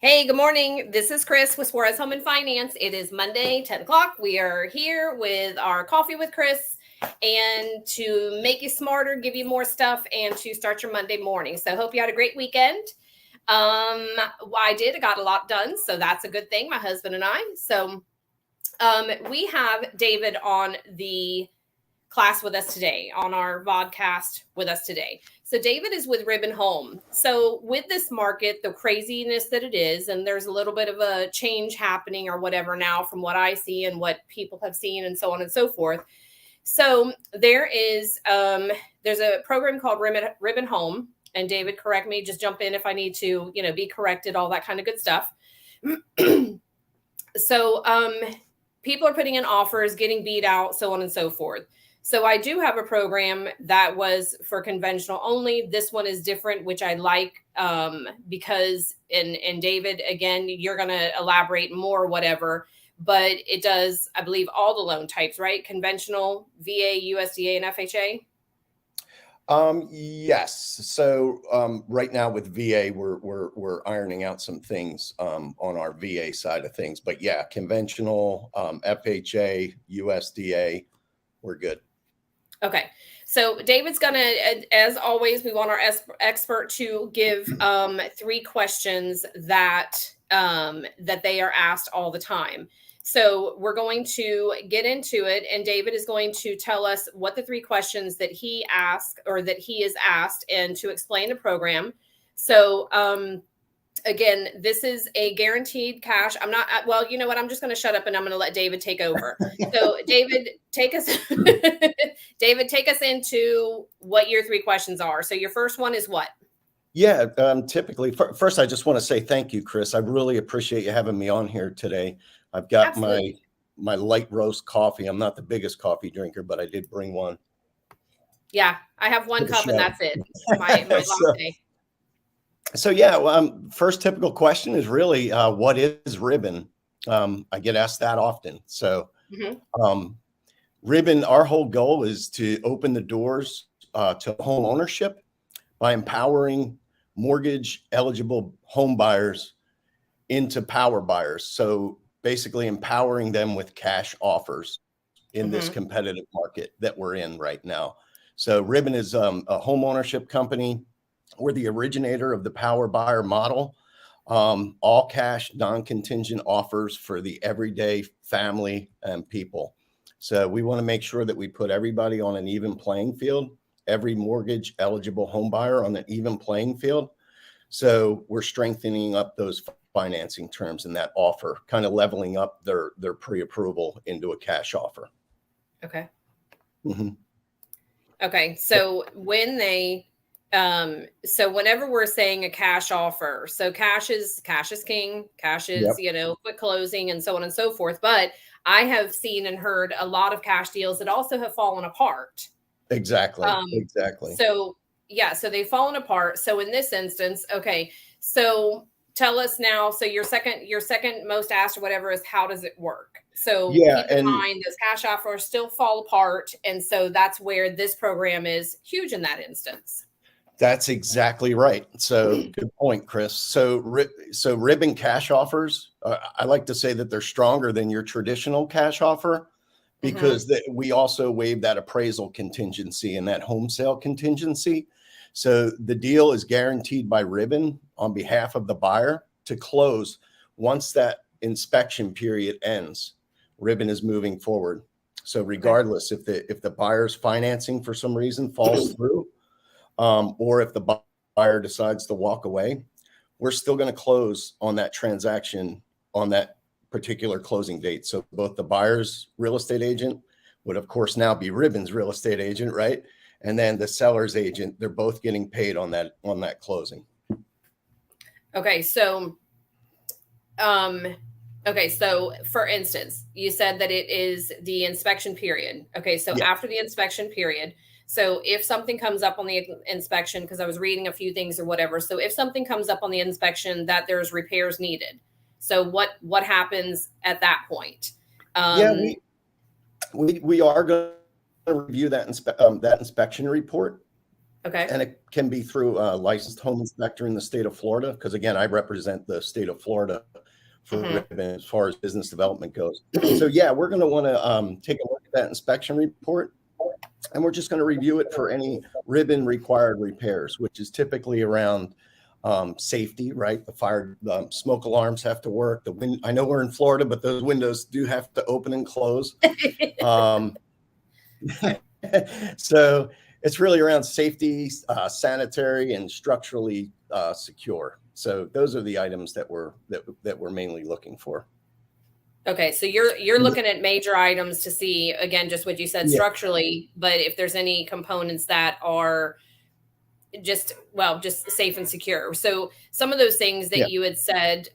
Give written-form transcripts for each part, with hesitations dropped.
Hey, good morning. This is Chris with Suarez Home and Finance. It is Monday, 10 o'clock. We are here with our coffee with Chris and to make you smarter, give you more stuff, and to start your Monday morning. So hope you had a great weekend. I did. I got a lot done. So that's a good thing, my husband and I. So we have David on the class with us today, on our vodcast with us today. So David is with Ribbon Home. So with this market, the craziness that it is, and there's a little bit of a change happening or whatever now from what I see and what people have seen and so on and so forth. So there's a program called Ribbon Home. And David, correct me, just jump in if I need to, be corrected, all that kind of good stuff. So people are putting in offers, getting beat out, so on and so forth. So I do have a program that was for conventional only. This one is different, which I like because, and David, again, you're going to elaborate more, whatever, but it does, I believe, all the loan types, right? Conventional, VA, USDA, and FHA? Yes. So right now with VA, we're ironing out some things on our VA side of things. But yeah, conventional, FHA, USDA, we're good. Okay. So David's going to, as always, we want our expert to give 3 questions that they are asked all the time. So we're going to get into it, and David is going to tell us what the 3 questions that he asked or that he is asked, and to explain the program. So again, this is a guaranteed cash. Well, you know what? I'm just going to shut up and I'm going to let David take over. So David, take us into what your 3 questions are. So your first one is what? Yeah, typically, first, I just want to say thank you, Chris. I really appreciate you having me on here today. I've got my light roast coffee. I'm not the biggest coffee drinker, but I did bring one. Yeah, I have 1 cup and that's it. My latte. So yeah, first typical question is really, what is Ribbon? I get asked that often. So Ribbon, our whole goal is to open the doors to home ownership by empowering mortgage eligible home buyers into power buyers. So basically empowering them with cash offers in this competitive market that we're in right now. So Ribbon is a home ownership company. We're the originator of the power buyer model, all cash, non-contingent offers for the everyday family and people. So we want to make sure that we put everybody on an even playing field, every mortgage eligible home buyer on an even playing field. So we're strengthening up those financing terms in that offer, kind of leveling up their pre-approval into a cash offer. Okay. Okay. So whenever we're saying a cash offer, so cash is king, cash is, quick closing and so on and so forth. But I have seen and heard a lot of cash deals that also have fallen apart. Exactly. So yeah, so they've fallen apart. So in this instance, okay, so tell us now, so your second most asked or whatever is, how does it work? So keep in mind those cash offers still fall apart. And so that's where this program is huge in that instance. That's exactly right. So good point, Chris. So Ribbon cash offers, I like to say that they're stronger than your traditional cash offer because we also waive that appraisal contingency and that home sale contingency. So the deal is guaranteed by Ribbon on behalf of the buyer to close once that inspection period ends. Ribbon is moving forward. So regardless if the buyer's financing for some reason falls through, or if the buyer decides to walk away, we're still going to close on that transaction on that particular closing date. So both the buyer's real estate agent would, of course, now be Ribbon's real estate agent, right? And then the seller's agent, they're both getting paid on that closing. Okay, so so for instance, you said that it is the inspection period. Okay, so after the inspection period, so if something comes up on the inspection, because I was reading a few things or whatever, so if something comes up on the inspection that there's repairs needed, so what happens at that point? We are going to review that inspection report, Okay. And it can be through a licensed home inspector in the state of Florida. Because again, I represent the state of Florida for Hmm. Ribbon as far as business development goes. So yeah, we're going to want to take a look at that inspection report, and we're just going to review it for any Ribbon required repairs, which is typically around safety, right? The fire, smoke alarms have to work. I know we're in Florida, but those windows do have to open and close. So it's really around safety, sanitary, and structurally secure. So those are the items that we're mainly looking for. Okay, so you're looking at major items to see, again, just what you said Yeah. structurally, but if there's any components that are just safe and secure. So some of those things that Yeah. you had said,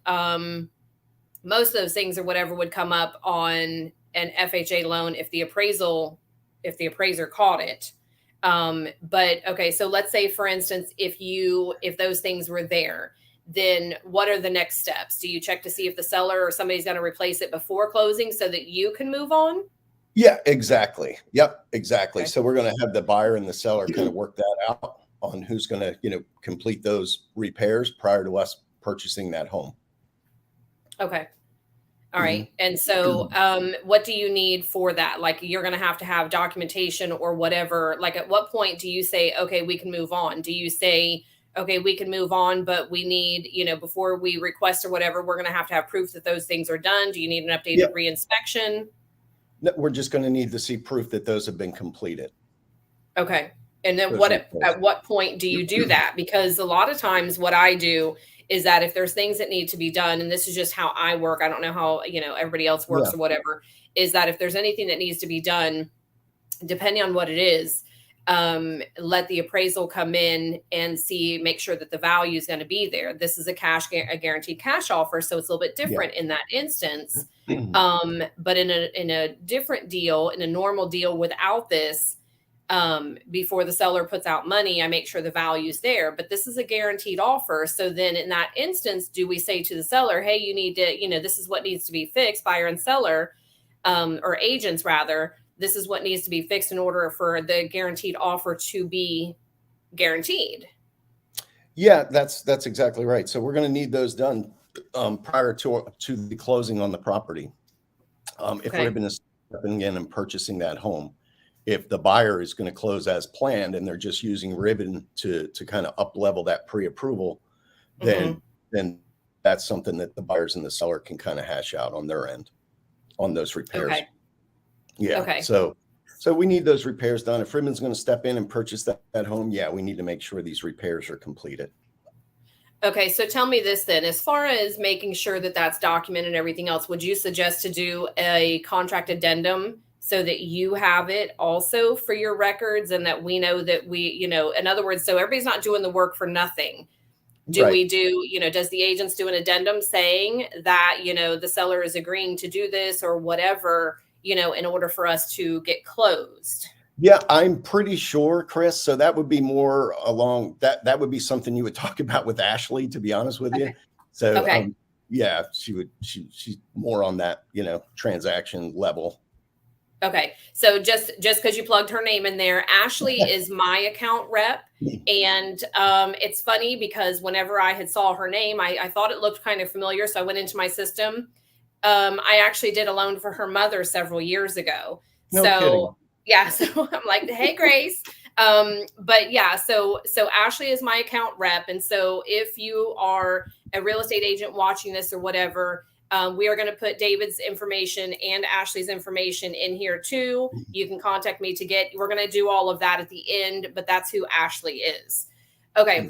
most of those things or whatever would come up on an FHA loan if the appraiser caught it. But okay, so let's say, for instance, if those things were there, then what are the next steps? Do you check to see if the seller or somebody's going to replace it before closing so that you can move on? Yeah, exactly. Yep, exactly. Okay. So we're going to have the buyer and the seller kind of work that out on who's going to, complete those repairs prior to us purchasing that home. Okay. All right. And so, what do you need for that? Like, you're going to have documentation or whatever. Like, at what point do you say, okay, we can move on? Do you say, okay, we can move on, but we need, before we request or whatever, we're going to have proof that those things are done? Do you need an updated reinspection? No, we're just going to need to see proof that those have been completed. Okay. And then Those at what point do you do that? Because a lot of times what I do is that if there's things that need to be done, and this is just how I work, I don't know how, everybody else works or whatever, is that if there's anything that needs to be done, depending on what it is, let the appraisal come in and make sure that the value is going to be there. This is a guaranteed cash offer, so it's a little bit different in that instance. But in a different deal, in a normal deal without this, before the seller puts out money, I make sure the value's there. But this is a guaranteed offer. So then in that instance, do we say to the seller, hey, you need to, this is what needs to be fixed, buyer and seller, or agents rather, this is what needs to be fixed in order for the guaranteed offer to be guaranteed? Yeah, that's exactly right. So we're going to need those done prior to the closing on the property. If Ribbon is stepping in and purchasing that home, if the buyer is going to close as planned and they're just using Ribbon to kind of up level that pre-approval, then that's something that the buyers and the seller can kind of hash out on their end on those repairs. Okay. Yeah. Okay. So we need those repairs done. If Ribbon's going to step in and purchase that home, yeah, we need to make sure these repairs are completed. Okay, so tell me this then, as far as making sure that that's documented and everything else, would you suggest to do a contract addendum so that you have it also for your records and that we know that in other words, so everybody's not doing the work for nothing. We do, does the agents do an addendum saying that, the seller is agreeing to do this or whatever, in order for us to get closed? Yeah, I'm pretty sure, Chris. So that would be more along that would be something you would talk about with Ashley, to be honest with you. So yeah, she's more on that, transaction level. Okay. So just because you plugged her name in there, Ashley is my account rep. And it's funny because whenever I had saw her name, I thought it looked kind of familiar. So I went into my system. I actually did a loan for her mother several years ago. No kidding. Yeah, so I'm like, hey, Grace. But yeah, so Ashley is my account rep. And so if you are a real estate agent watching this or whatever, we are going to put David's information and Ashley's information in here too. You can contact me we're going to do all of that at the end, but that's who Ashley is. Okay.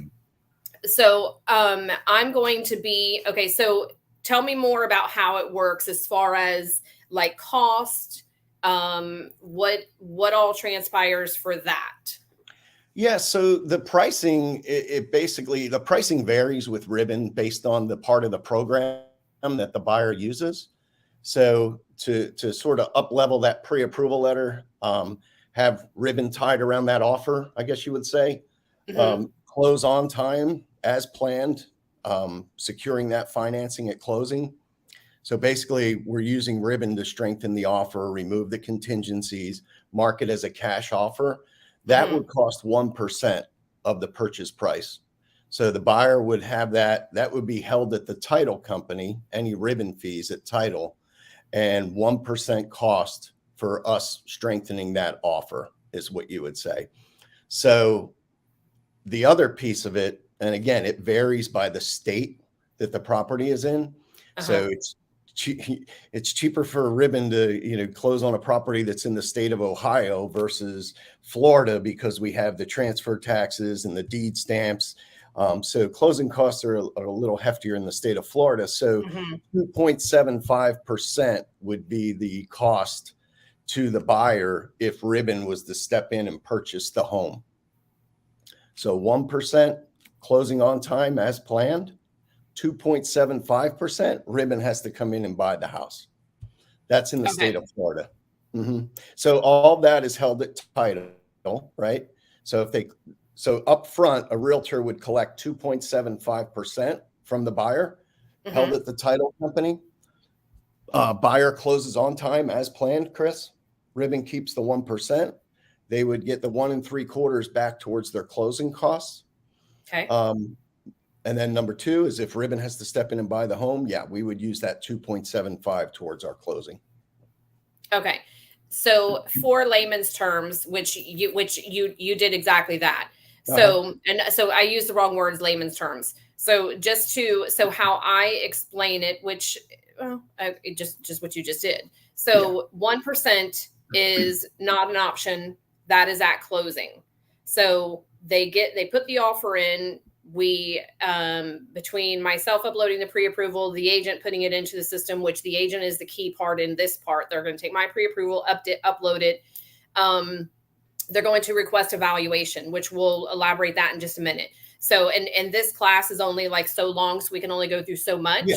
So I'm going to be, okay. So tell me more about how it works as far as like cost, what all transpires for that? Yeah, so the pricing, the pricing varies with Ribbon based on the part of the program that the buyer uses. So to sort of up level that pre-approval letter, have Ribbon tied around that offer, I guess you would say, close on time as planned, securing that financing at closing. So basically, we're using Ribbon to strengthen the offer, remove the contingencies, mark it as a cash offer. That would cost 1%. of the purchase price. So the buyer would have that would be held at the title company, any ribbon fees at title, and 1% cost for us strengthening that offer is what you would say. So the other piece of it, and again, it varies by the state that the property is in. So it's cheaper for a ribbon to, close on a property that's in the state of Ohio versus Florida because we have the transfer taxes and the deed stamps. So closing costs are a little heftier in the state of Florida. So 2.75% would be the cost to the buyer if ribbon was to step in and purchase the home. So 1% closing on time as planned, 2.75% ribbon has to come in and buy the house. That's in the state of Florida. So all that is held at title, right? So up front, a realtor would collect 2.75% from the buyer, held at the title company. Buyer closes on time as planned, Chris. Ribbon keeps the 1%. They would get the 1 3/4 back towards their closing costs. Okay. And then number 2 is if ribbon has to step in and buy the home, we would use that 2.75 towards our closing. Okay. So for layman's terms, which you did exactly that. So, so I used the wrong words, layman's terms. So so how I explain it, which just what you just did. So 1% is not an option. That is at closing. So they put the offer in. We, between myself uploading the pre-approval, the agent putting it into the system, which the agent is the key part in this part. They're going to take my pre-approval, upload it. They're going to request a valuation, which we'll elaborate that in just a minute. So, and this class is only like so long, so we can only go through so much.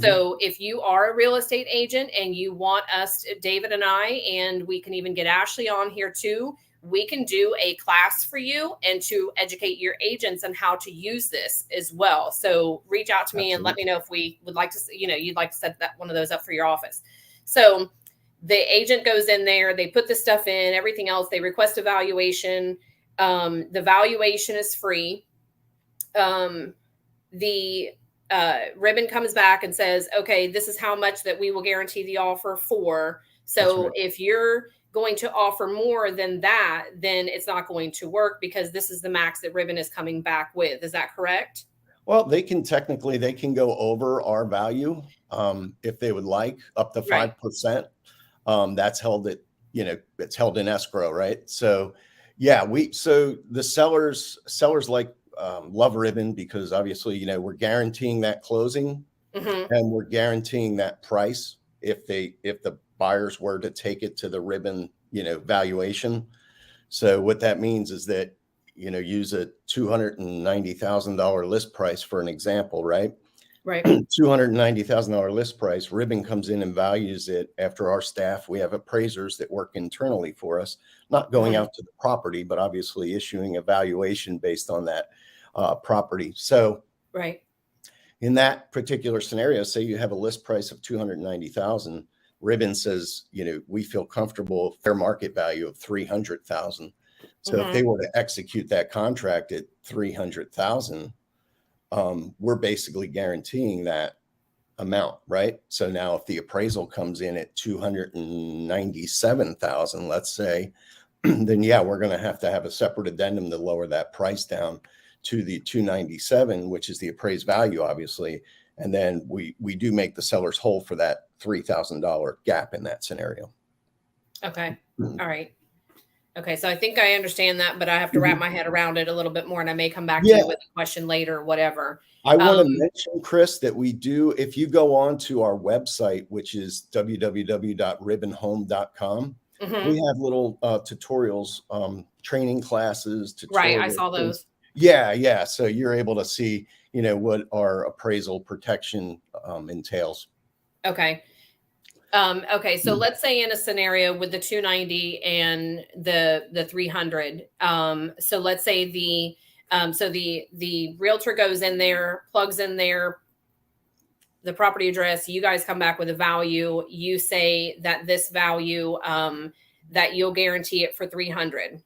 So if you are a real estate agent and you want us, David and I, and we can even get Ashley on here too, we can do a class for you and to educate your agents on how to use this as well. So reach out to me and let me know if we would like to, you'd like to set one of those up for your office. So the agent goes in there, they put the stuff in, everything else, they request a valuation. The valuation is free. The ribbon comes back and says, okay, this is how much that we will guarantee the offer for. So if you're going to offer more than that, then it's not going to work because this is the max that ribbon is coming back with. Is that correct? Well, they can go over our value if they would like, up to 5%. That's held at, it's held in escrow, right? So so the sellers like love ribbon because obviously, we're guaranteeing that closing and we're guaranteeing that price if the buyers were to take it to the ribbon, valuation. So what that means is that, use a $290,000 list price for an example, right? Right. $290,000 list price. Ribbon comes in and values it after our staff. We have appraisers that work internally for us, not going out to the property, but obviously issuing a valuation based on that property. So in that particular scenario, say you have a list price of $290,000. Ribbon says, we feel comfortable fair market value of $300,000. So if they were to execute that contract at $300,000, we're basically guaranteeing that amount, right? So now if the appraisal comes in at $297,000, let's say, then we're going to have a separate addendum to lower that price down to the 297, which is the appraised value, obviously. And then we do make the sellers whole for that $3,000 gap in that scenario. Okay. All right. Okay. So I think I understand that, but I have to wrap my head around it a little bit more, and I may come back to you with a question later or whatever. I want to mention, Chris, that we do, if you go on to our website, which is www.ribbonhome.com, we have little tutorials, training classes. Right. I saw those. Yeah. So you're able to see, what our appraisal protection entails. Okay. Okay. So let's say in a scenario with the 290 and the 300. So let's say the realtor goes in there, plugs in there the property address. You guys come back with a value. You say that this value, that you'll guarantee it for 300.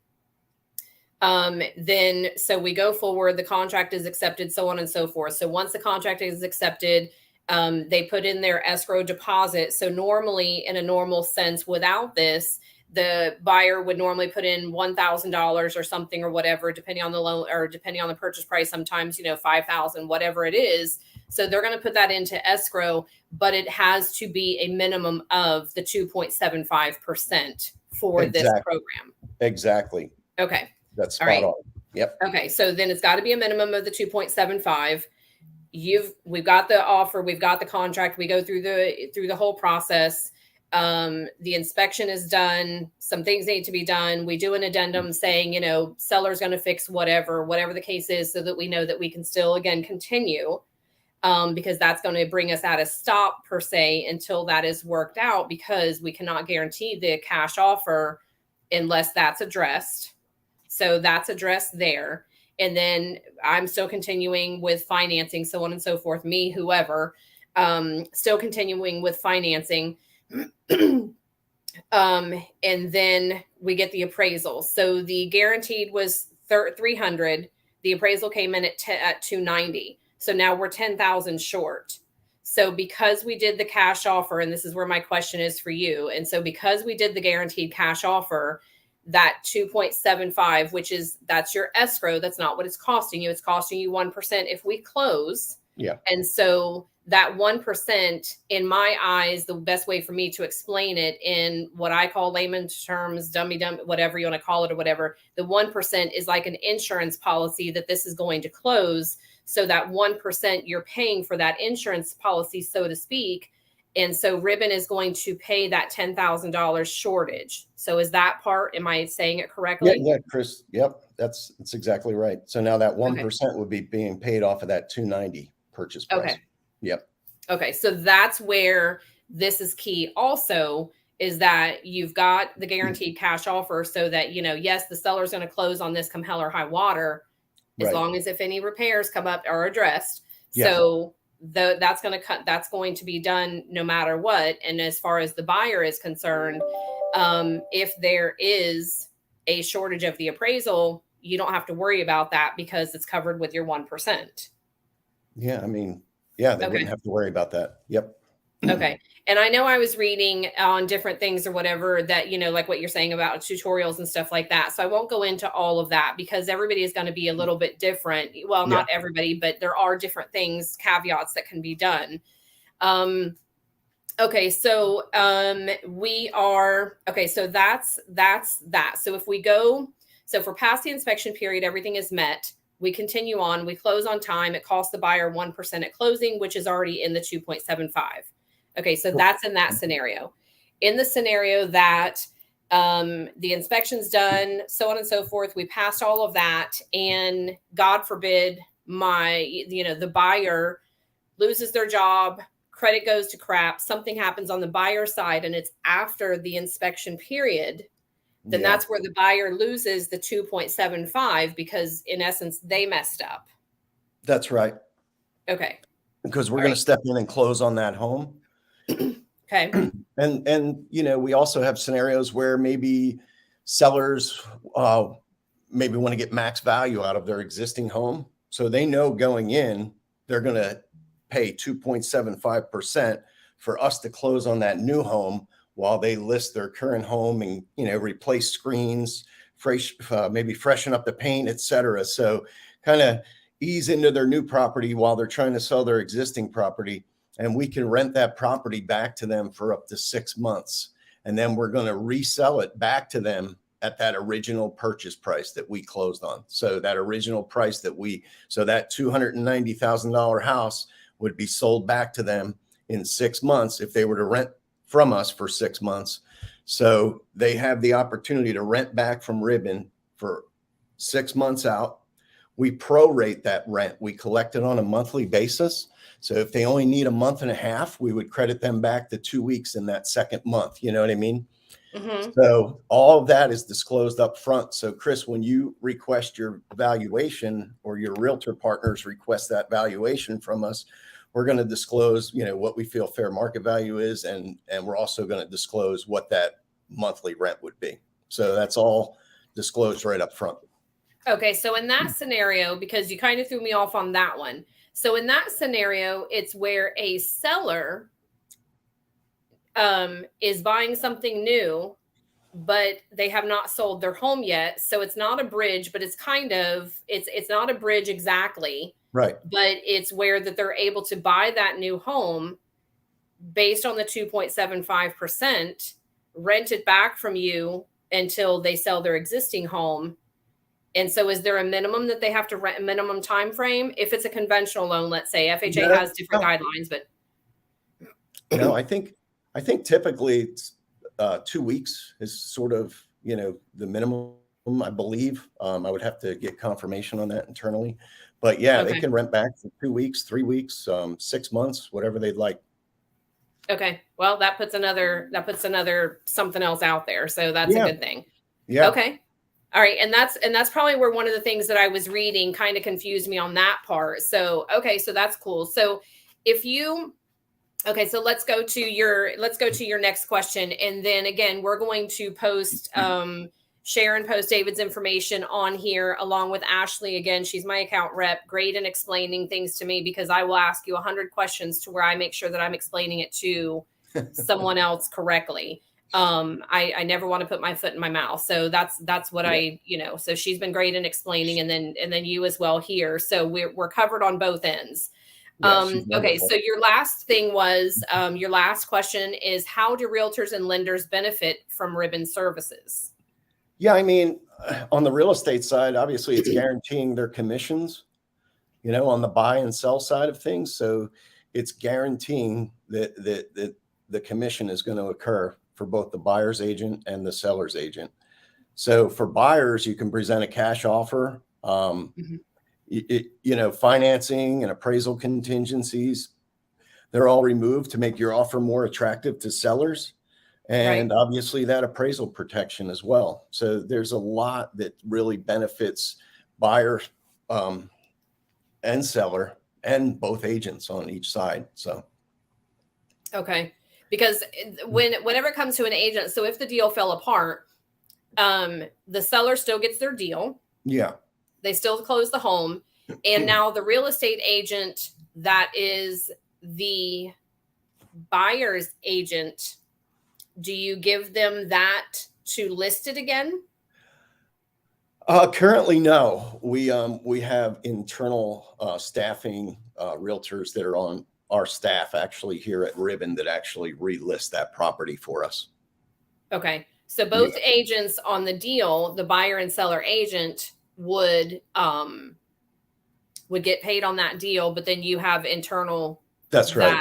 Then, so we go forward, the contract is accepted, so on and so forth. So once the contract is accepted, they put in their escrow deposit. So normally, in a normal sense, without this, the buyer would normally put in $1,000 or something or whatever, depending on the loan or depending on the purchase price. Sometimes, 5,000, whatever it is. So they're going to put that into escrow, but it has to be a minimum of the 2.75% for this program. Exactly. Okay. That's All spot right. on. Yep. Okay. So then it's got to be a minimum of the 2.75. We've got the offer, we've got the contract, we go through the whole process. The inspection is done, some things need to be done. We do an addendum saying, seller's going to fix whatever the case is, so that we know that we can still again continue. Because that's going to bring us at a stop per se until that is worked out, because we cannot guarantee the cash offer unless that's addressed. So that's addressed there. And then I'm still continuing with financing, so on and so forth, whoever, still continuing with financing. And then we get the appraisal. So the guaranteed was 300. The appraisal came in at 290. So now we're 10,000 short. So because we did the cash offer, and this is where my question is for you. And so because we did the guaranteed cash offer, that 2.75, that's your escrow. That's not what it's costing you. It's costing you 1% if we close. Yeah. And so that 1%, in my eyes, the best way for me to explain it in what I call layman's terms, dummy, whatever you want to call it or whatever, the 1% is like an insurance policy that this is going to close. So that 1% you're paying for that insurance policy, so to speak. And so Ribbon is going to pay that $10,000 shortage. So is that part, am I saying it correctly? Yeah, Chris. Yep. That's exactly right. So now that 1% would be being paid off of that 290 purchase price. Okay. Yep. Okay. So that's where this is key also, is that you've got the guaranteed cash offer, so that, yes, the seller's going to close on this come hell or high water, as long as if any repairs come up are addressed. Yeah. So that's going to be done no matter what. And as far as the buyer is concerned, if there is a shortage of the appraisal, you don't have to worry about that, because it's covered with your 1%. Yeah. I mean, yeah, they wouldn't have to worry about that. Yep. Okay. And I know I was reading on different things or whatever that, like what you're saying about tutorials and stuff like that. So I won't go into all of that, because everybody is going to be a little bit different. Well, not everybody, but there are different things, caveats that can be done. Okay. So, so that's that. So if we go, so if we're past the inspection period, everything is met. We continue on, we close on time. It costs the buyer 1% at closing, which is already in the 2.75. Okay, so that's in that scenario. In the scenario that the inspection's done, so on and so forth, we passed all of that, and God forbid the buyer loses their job, credit goes to crap, something happens on the buyer side, and it's after the inspection period, then that's where the buyer loses the 2.75, because in essence, they messed up. That's right. Okay. Because we're going to step in and close on that home. Okay. And we also have scenarios where maybe sellers maybe want to get max value out of their existing home. So they know going in, they're going to pay 2.75% for us to close on that new home while they list their current home and, replace screens, maybe freshen up the paint, et cetera. So kind of ease into their new property while they're trying to sell their existing property. And we can rent that property back to them for up to 6 months. And then we're going to resell it back to them at that original purchase price that we closed on. So that original price that that $290,000 house would be sold back to them in 6 months if they were to rent from us for 6 months. So they have the opportunity to rent back from Ribbon for 6 months out. We prorate that rent. We collect it on a monthly basis. So if they only need a month and a half, we would credit them back the 2 weeks in that second month. You know what I mean? Mm-hmm. So all of that is disclosed up front. So Chris, when you request your valuation, or your realtor partners request that valuation from us, we're going to disclose, what we feel fair market value is. And we're also going to disclose what that monthly rent would be. So that's all disclosed right up front. Okay, so in that scenario, because you kind of threw me off on that one. So in that scenario, it's where a seller is buying something new, but they have not sold their home yet. So it's not a bridge, but it's kind of it's not a bridge exactly, Right. but it's where that they're able to buy that new home based on the 2.75%, rent it back from you until they sell their existing home. And so is there a minimum that they have to rent, a minimum time frame? If it's a conventional loan, let's say FHA No, has different guidelines, but no, I think typically it's 2 weeks is sort of, the minimum, I believe. I would have to get confirmation on that internally. But yeah, they okay. can rent back for 2 weeks, 3 weeks, 6 months, whatever they'd like. Okay. Well, that puts another something else out there. So that's a Yeah. good thing. Yeah. Okay. All right. And that's probably where one of the things that I was reading kind of confused me on that part. So, okay, so that's cool. So if you okay, so let's go to your next question. And then again, we're going to post share and post David's information on here along with Ashley. Again, she's my account rep, great in explaining things to me because I will ask you 100 questions to where I make sure that I'm explaining it to someone else correctly. I never want to put my foot in my mouth. So that's what Yeah. so she's been great in explaining, and then you as well here. So we're covered on both ends. Yeah, she's Okay, wonderful. so your last thing was your last question is how do realtors and lenders benefit from Ribbon services? Yeah, I mean, on the real estate side, obviously it's guaranteeing their commissions, on the buy and sell side of things. So it's guaranteeing that the commission is going to occur for both the buyer's agent and the seller's agent. So for buyers, you can present a cash offer. Mhm. Financing and appraisal contingencies, they're all removed to make your offer more attractive to sellers. And Right. obviously that appraisal protection as well. So there's a lot that really benefits buyer and seller and both agents on each side. So Okay. Because whenever it comes to an agent, so if the deal fell apart, the seller still gets their deal. yeah, They still close the home. And now the real estate agent that is the buyer's agent, do you give them that to list it again? currently, no. We have internal staffing realtors that are on our staff actually here at Ribbon that actually relist that property for us. Okay. So Yeah, both agents on the deal, the buyer and seller agent would get paid on that deal, but then you have internal that's right.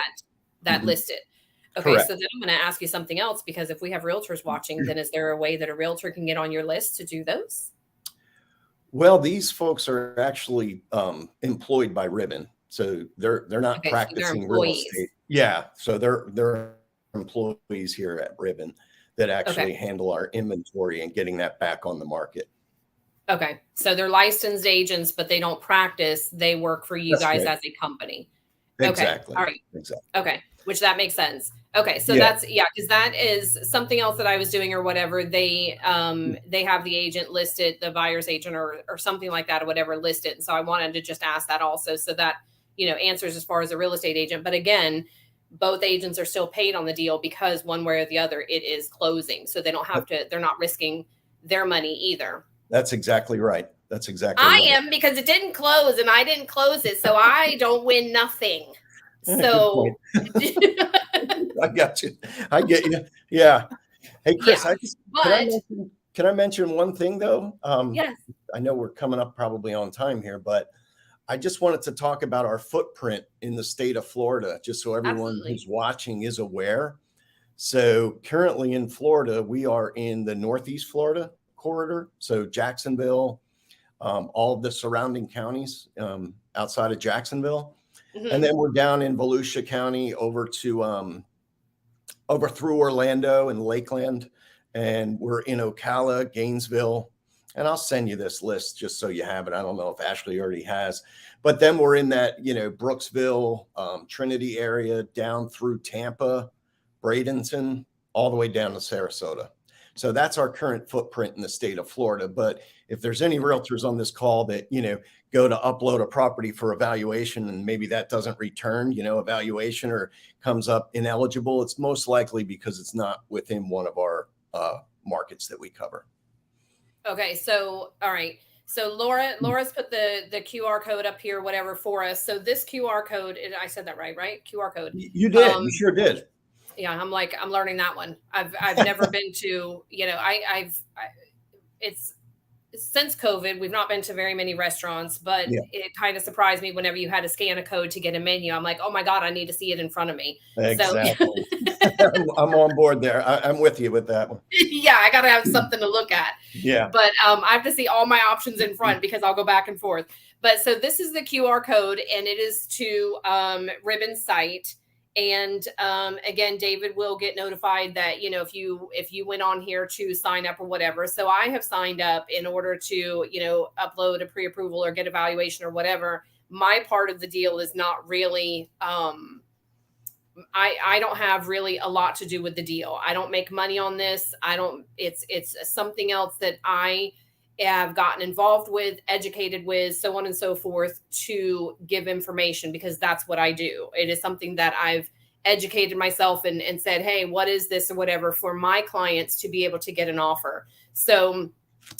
that Mhm. listed. Okay, Correct. so then I'm going to ask you something else because if we have realtors watching, then is there a way that a realtor can get on your list to do those? Well, these folks are actually employed by Ribbon, so they're not Okay, so they're practicing real employees. estate. Yeah, so they're employees here at Ribbon that Okay. actually handle our inventory and getting that back on the market. Okay. So they're licensed agents, but they don't practice. They work for you That's guys right. as a company. Okay. All Exactly. right. Exactly. Okay, which that makes sense. Okay, so Yeah. that's yeah, because that is something else that I was doing or whatever. They have the agent listed, the buyer's agent or something like that or whatever listed. And so I wanted to just ask that also so that answers as far as a real estate agent. But again, both agents are still paid on the deal because one way or the other it is closing. So they don't have to, they're not risking their money either. That's exactly right. That's exactly I right. am because it didn't close and I didn't close it. So I don't win nothing. Good point. So I got you. I get you. Yeah. Hey, Chris, yeah, I just but can I mention one thing though? yes, I know we're coming up probably on time here, but I just wanted to talk about our footprint in the state of Florida, just so everyone absolutely. who's watching is aware. So currently in Florida, we are in the Northeast Florida corridor. So Jacksonville, all of the surrounding counties outside of Jacksonville. And Mhm. then we're down in Volusia County over to over through Orlando and Lakeland. And we're in Ocala, Gainesville. And I'll send you this list just so you have it. I don't know if Ashley already has, but then we're in that, Brooksville, Trinity area down through Tampa, Bradenton, all the way down to Sarasota. So that's our current footprint in the state of Florida. But if there's any realtors on this call that, go to upload a property for evaluation and maybe that doesn't return, evaluation or comes up ineligible, it's most likely because it's not within one of our markets that we cover. Okay. So, all right. So Laura's put the QR code up here, whatever, for us. So this QR code, and I said that right? QR code. You did. You sure did. Yeah. I'm learning that one. I've never been to, it's since COVID, we've not been to very many restaurants, but it kind of surprised me whenever you had to scan a code to get a menu. I'm like, oh my God, I need to see it in front of me. Exactly. So, I'm on board there. I'm with you with that one. Yeah, I got to have something to look at. Yeah. But I have to see all my options in front because I'll go back and forth. But so this is the QR code, and it is to Ribbon's site. And again, David will get notified that, if you went on here to sign up or whatever. So I have signed up in order to, upload a pre-approval or get evaluation or whatever. My part of the deal is not really, I don't have really a lot to do with the deal. I don't make money on this. It's something else that I have gotten involved with, educated with, so on and so forth, to give information, because that's what I do. It is something that I've educated myself and said, hey, what is this or whatever, for my clients to be able to get an offer. So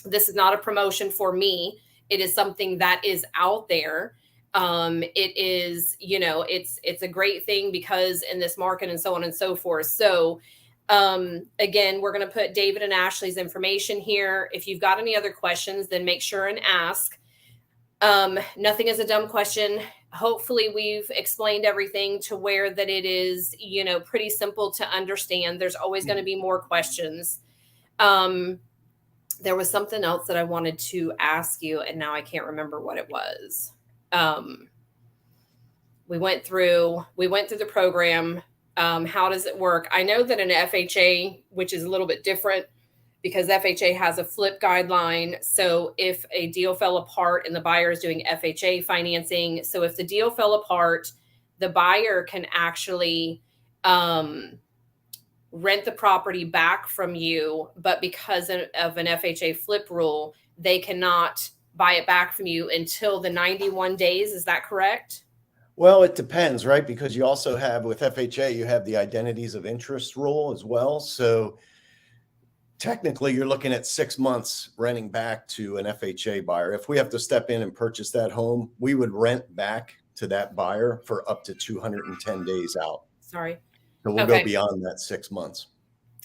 this is not a promotion for me. It is something that is out there. It is, it's a great thing because in this market and so on and so forth. So again, we're going to put David and Ashley's information here. If you've got any other questions, then make sure and ask. Nothing is a dumb question. Hopefully we've explained everything to where that it is, pretty simple to understand. There's always going to be more questions. There was something else that I wanted to ask you, and now I can't remember what it was. We went through the program. How does it work? I know that an FHA, which is a little bit different because FHA has a flip guideline. So if a deal fell apart and the buyer is doing FHA financing, so if the deal fell apart, the buyer can actually rent the property back from you. But because of an FHA flip rule, they cannot buy it back from you until the 91 days. Is that correct? Well, it depends, right? Because you also have, with FHA, you have the identities of interest rule as well. So technically you're looking at 6 months renting back to an FHA buyer. If we have to step in and purchase that home, we would rent back to that buyer for up to 210 days out. Sorry. So we'll go beyond that 6 months.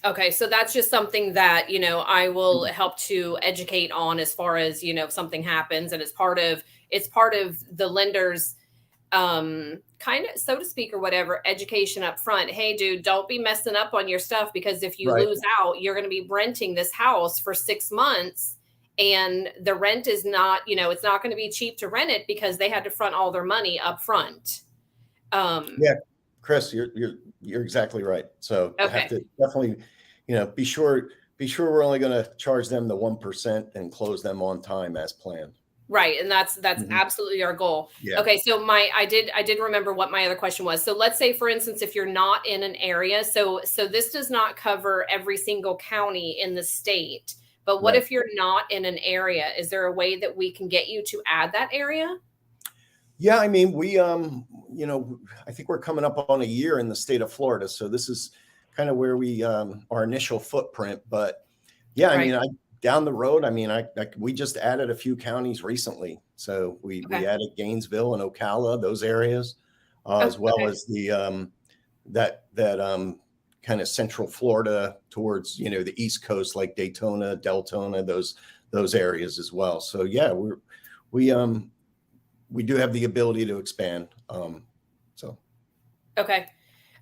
Okay. So that's just something that, I will help to educate on as far as, if something happens, and it's part of the lender's kind of, so to speak, or whatever, education up front. Hey, dude, don't be messing up on your stuff, because if you lose out, you're going to be renting this house for 6 months, and the rent is not, it's not going to be cheap to rent it because they had to front all their money up front. Yeah, Chris, you're exactly right. So you have to definitely, be sure we're only going to charge them the 1% and close them on time as planned. Right. And that's absolutely our goal. Yeah. Okay. So I did remember what my other question was. So let's say, for instance, if you're not in an area, so this does not cover every single county in the state, but what if you're not in an area? Is there a way that we can get you to add that area? Yeah. I mean, we, I think we're coming up on a year in the state of Florida. So this is kind of where we, our initial footprint, but yeah, I mean, down the road, I mean, we just added a few counties recently. So we added Gainesville and Ocala, those areas, as well as the that kind of central Florida towards, the East Coast, like Daytona, Deltona, those areas as well. So yeah, we do have the ability to expand. Okay.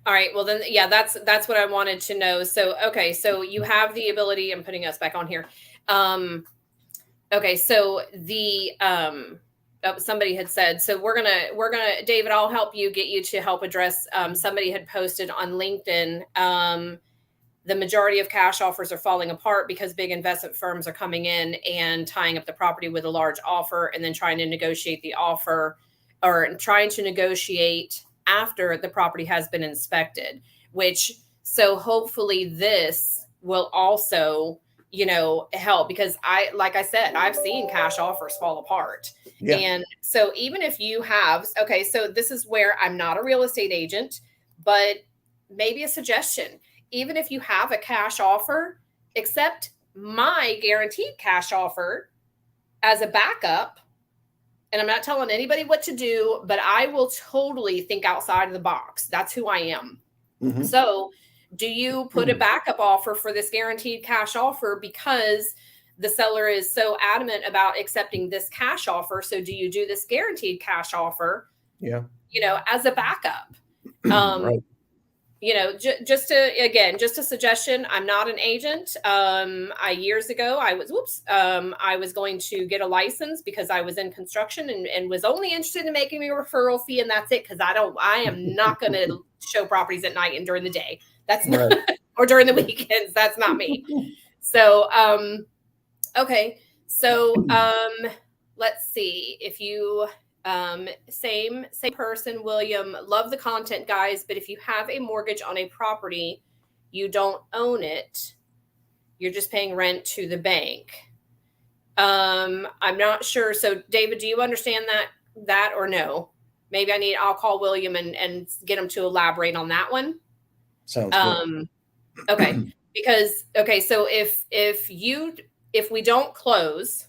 All right. Well, then, yeah, that's what I wanted to know. So, okay. So you have the ability, I'm putting us back on here. Okay. So the, somebody had said, so we're going to, David, I'll help you, get you to help address, somebody had posted on LinkedIn, the majority of cash offers are falling apart because big investment firms are coming in and tying up the property with a large offer and then trying to negotiate the offer, or trying to negotiate after the property has been inspected, so hopefully this will also, help, because like I said, I've seen cash offers fall apart. Yeah. And so even if you have, okay, so this is where I'm not a real estate agent, but maybe a suggestion. Even if you have a cash offer, accept my guaranteed cash offer as a backup. And I'm not telling anybody what to do, but I will totally think outside of the box. That's who I am. Mm-hmm. So do you put a backup offer for this guaranteed cash offer because the seller is so adamant about accepting this cash offer? So do you do this guaranteed cash offer, Yeah. As a backup? Right. Just a suggestion. I'm not an agent. Years ago, I was going to get a license because I was in construction and was only interested in making me a referral fee. And that's it. Cause I am not going to show properties at night and during the day. That's not, Right. or during the weekends. That's not me. So, okay. So, let's see if you, same person, William. Love the content, guys. But if you have a mortgage on a property, you don't own it. You're just paying rent to the bank. I'm not sure. So, David, do you understand that or no? Maybe I'll call William and get him to elaborate on that one. Sounds good. Okay. Because, so if we don't close.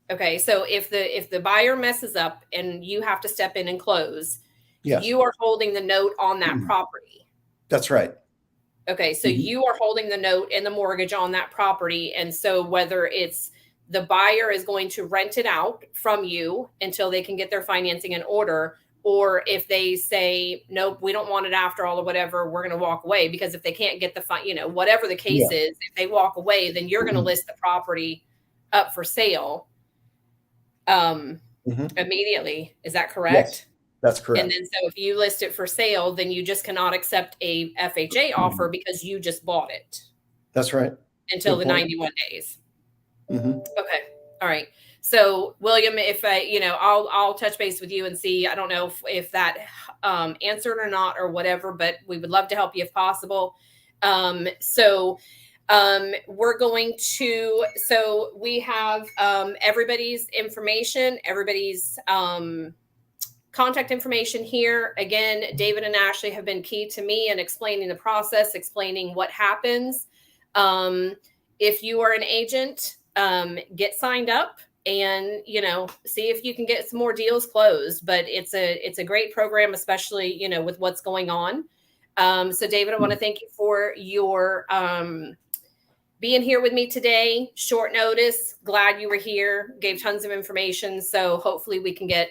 Okay, so if the buyer messes up and you have to step in and close, Yes. you are holding the note on that property. That's right. Okay, so you are holding the note and the mortgage on that property. And so whether it's the buyer is going to rent it out from you until they can get their financing in order, or if they say, nope, we don't want it after all or whatever, we're going to walk away. Because if they can't get whatever the case is, if they walk away, then you're going to list the property up for sale immediately. Is that correct? Yes, that's correct. And then so if you list it for sale, then you just cannot accept a FHA offer because you just bought it. That's right. Until the 91 days. Mm-hmm. Okay. All right. So William, if I'll touch base with you and see, I don't know if that answered or not or whatever, but we would love to help you if possible. We're going to, so we have everybody's information, everybody's contact information here. Again, David and Ashley have been key to me in explaining the process, explaining what happens. If you are an agent, get signed up and, see if you can get some more deals closed. But it's a great program, especially, with what's going on. So David, I want to thank you for your being here with me today. Short notice. Glad you were here. Gave tons of information. So hopefully we can get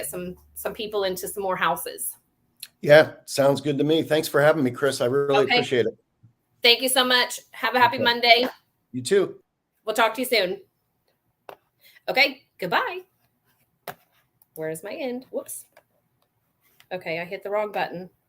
some people into some more houses. Yeah, sounds good to me. Thanks for having me, Chris. I really appreciate it. Thank you so much. Have a happy Monday. You too. We'll talk to you soon. Okay. Goodbye. Where's my end? Whoops. Okay, I hit the wrong button.